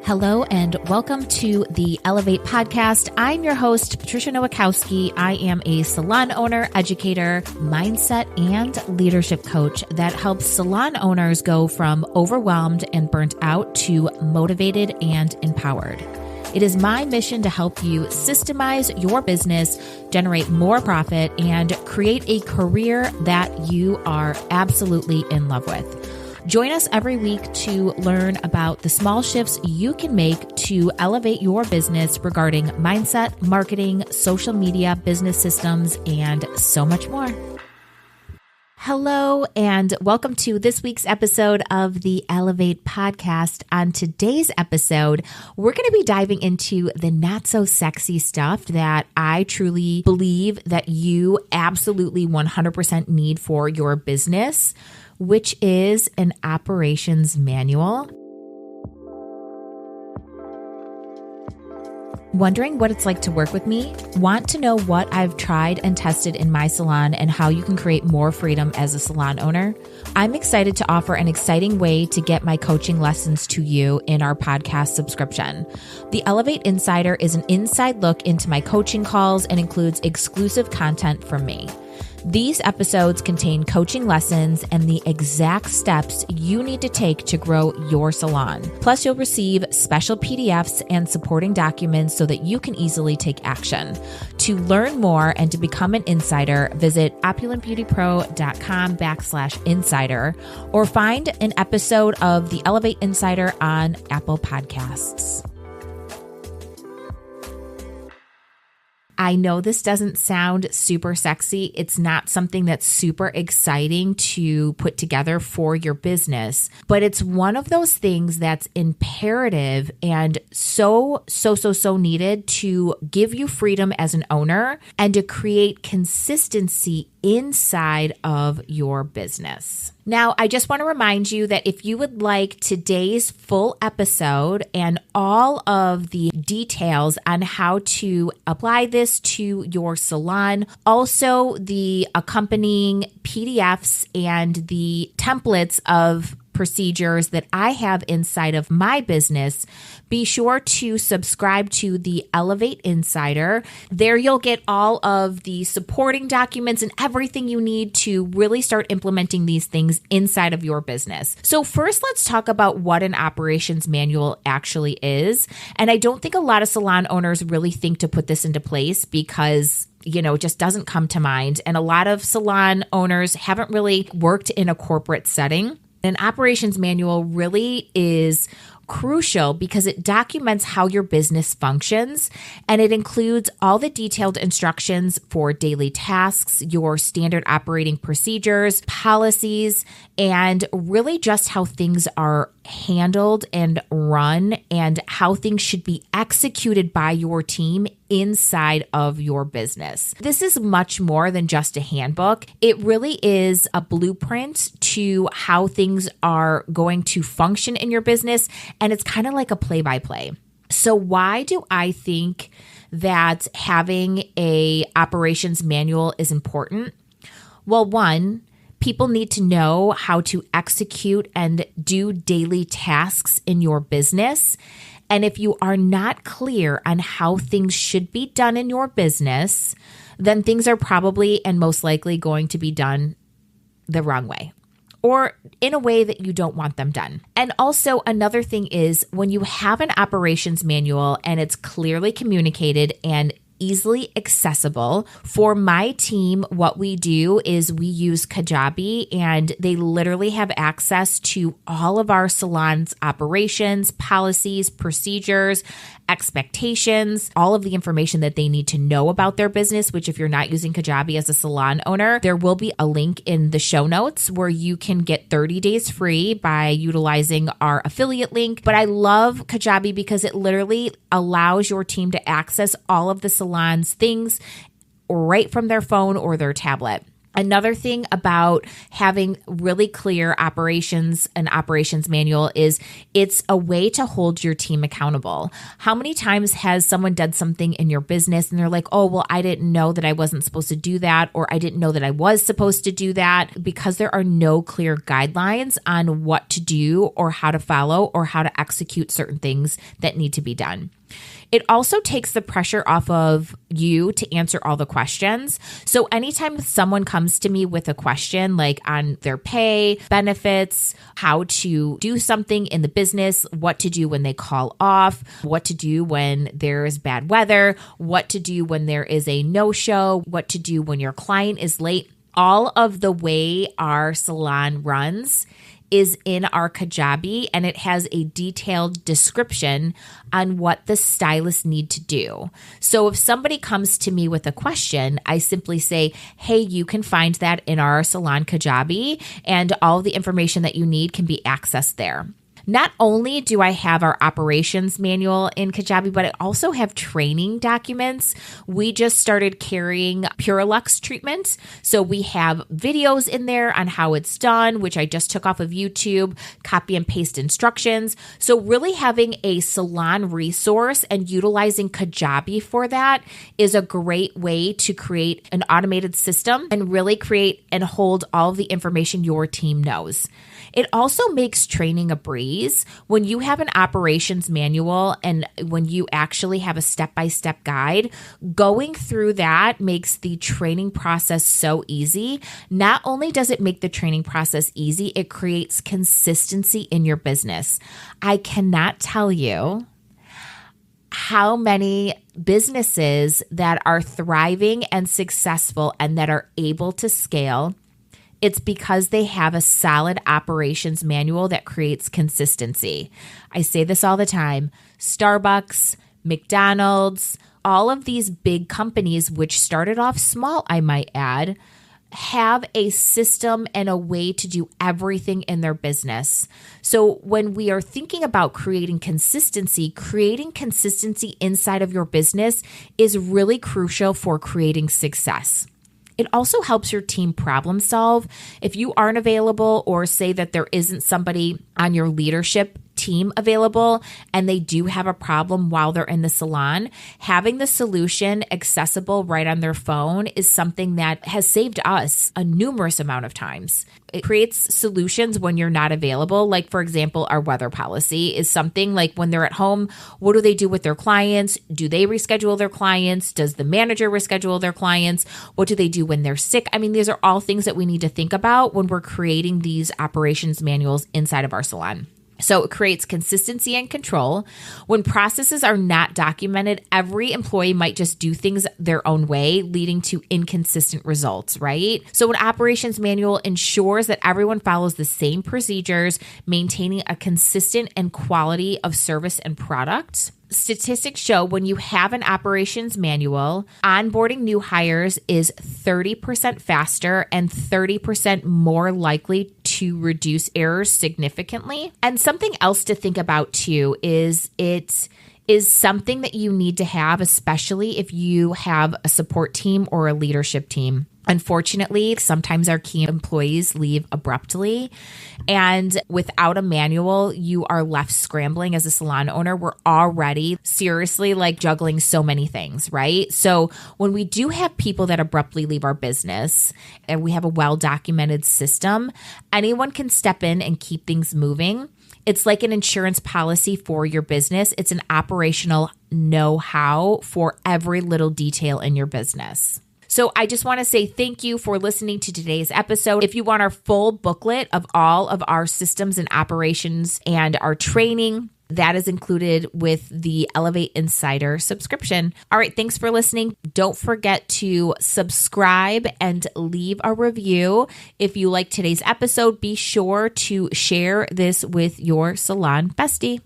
Hello and welcome to the Elevate podcast. I'm your host, Patricia Nowakowski. I am a salon owner, educator, mindset, and leadership coach that helps salon owners go from overwhelmed and burnt out to motivated and empowered. It is my mission to help you systemize your business, generate more profit, and create a career that you are absolutely in love with. Join us every week to learn about the small shifts you can make to elevate your business regarding mindset, marketing, social media, business systems, and so much more. Hello, and welcome to this week's episode of the Elevate podcast. On today's episode, we're going to be diving into the not so sexy stuff that I truly believe that you absolutely 100% need for your business, which is an operations manual. Wondering what it's like to work with me? Want to know what I've tried and tested in my salon and how you can create more freedom as a salon owner? I'm excited to offer an exciting way to get my coaching lessons to you in our podcast subscription. The Elevate Insider is an inside look into my coaching calls and includes exclusive content from me. These episodes contain coaching lessons and the exact steps you need to take to grow your salon. Plus, you'll receive special PDFs and supporting documents so that you can easily take action. To learn more and to become an insider, visit opulentbeautypro.com/insider or find an episode of the Elevate Insider on Apple Podcasts. I know this doesn't sound super sexy. It's not something that's super exciting to put together for your business, but it's one of those things that's imperative and so needed to give you freedom as an owner and to create consistency inside of your business. Now, I just want to remind you that if you would like today's full episode and all of the details on how to apply this to your salon, also the accompanying PDFs and the templates of procedures that I have inside of my business, be sure to subscribe to the Elevate Insider. There you'll get all of the supporting documents and everything you need to really start implementing these things inside of your business. So first, let's talk about what an operations manual actually is. And I don't think a lot of salon owners really think to put this into place because it just doesn't come to mind. And a lot of salon owners haven't really worked in a corporate setting. An operations manual really is crucial because it documents how your business functions, and it includes all the detailed instructions for daily tasks, your standard operating procedures, policies, and really just how things are handled and run and how things should be executed by your team inside of your business. This is much more than just a handbook. It really is a blueprint to how things are going to function in your business, and it's kind of like a play-by-play. So why do I think that having a operations manual is important? Well, one, people need to know how to execute and do daily tasks in your business. And if you are not clear on how things should be done in your business, then things are probably and most likely going to be done the wrong way or in a way that you don't want them done. And also another thing is when you have an operations manual and it's clearly communicated and easily accessible. For my team, what we do is we use Kajabi, and they literally have access to all of our salon's operations, policies, procedures, expectations, all of the information that they need to know about their business, which if you're not using Kajabi as a salon owner, there will be a link in the show notes where you can get 30 days free by utilizing our affiliate link. But I love Kajabi because it literally allows your team to access all of the salon's things right from their phone or their tablet. Another thing about having really clear operations and operations manual is it's a way to hold your team accountable. How many times has someone done something in your business and they're like, oh, well, I didn't know that I wasn't supposed to do that, or I didn't know that I was supposed to do that, because there are no clear guidelines on what to do or how to follow or how to execute certain things that need to be done. It also takes the pressure off of you to answer all the questions. So anytime someone comes to me with a question like on their pay, benefits, how to do something in the business, what to do when they call off, what to do when there is bad weather, what to do when there is a no-show, what to do when your client is late, all of the way our salon runs is in our Kajabi, and it has a detailed description on what the stylists need to do. So if somebody comes to me with a question, I simply say, hey, you can find that in our Salon Kajabi, and all the information that you need can be accessed there. Not only do I have our operations manual in Kajabi, but I also have training documents. We just started carrying Purelux treatment. So we have videos in there on how it's done, which I just took off of YouTube, copy and paste instructions. So really having a salon resource and utilizing Kajabi for that is a great way to create an automated system and really create and hold all of the information your team knows. It also makes training a breeze. When you have an operations manual and when you actually have a step-by-step guide, going through that makes the training process so easy. Not only does it make the training process easy, it creates consistency in your business. I cannot tell you how many businesses that are thriving and successful and that are able to scale. It's because they have a solid operations manual that creates consistency. I say this all the time. Starbucks, McDonald's, all of these big companies, which started off small, I might add, have a system and a way to do everything in their business. So when we are thinking about creating consistency inside of your business is really crucial for creating success. It also helps your team problem solve. If you aren't available, or say that there isn't somebody on your leadership team available and they do have a problem while they're in the salon, having the solution accessible right on their phone is something that has saved us a numerous amount of times. It creates solutions when you're not available. Like, for example, our weather policy is something like when they're at home, what do they do with their clients? Do they reschedule their clients? Does the manager reschedule their clients? What do they do when they're sick? I mean, these are all things that we need to think about when we're creating these operations manuals inside of our salon. So it creates consistency and control. When processes are not documented, every employee might just do things their own way, leading to inconsistent results, right? So an operations manual ensures that everyone follows the same procedures, maintaining a consistent and quality of service and product. Statistics show when you have an operations manual, onboarding new hires is 30% faster and 30% more likely to reduce errors significantly. And something else to think about too is it is something that you need to have, especially if you have a support team or a leadership team. Unfortunately, sometimes our key employees leave abruptly, and without a manual, you are left scrambling as a salon owner. We're already seriously juggling so many things, right? So when we do have people that abruptly leave our business and we have a well-documented system, anyone can step in and keep things moving. It's like an insurance policy for your business. It's an operational know-how for every little detail in your business. So I just want to say thank you for listening to today's episode. If you want our full booklet of all of our systems and operations and our training, that is included with the Elevate Insider subscription. All right, thanks for listening. Don't forget to subscribe and leave a review. If you like today's episode, be sure to share this with your salon bestie.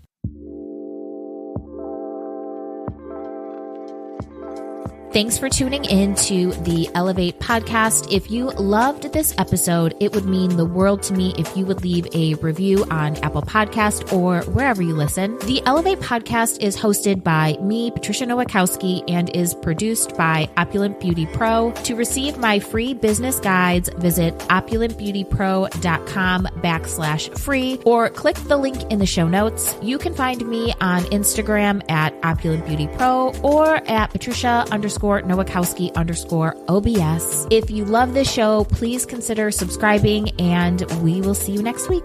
Thanks for tuning in to the Elevate podcast. If you loved this episode, it would mean the world to me if you would leave a review on Apple Podcast or wherever you listen. The Elevate podcast is hosted by me, Patricia Nowakowski, and is produced by Opulent Beauty Pro. To receive my free business guides, visit opulentbeautypro.com/free or click the link in the show notes. You can find me on Instagram at Opulent Beauty Pro or at Patricia_Nowakowski_OBS. If you love this show, please consider subscribing, and we will see you next week.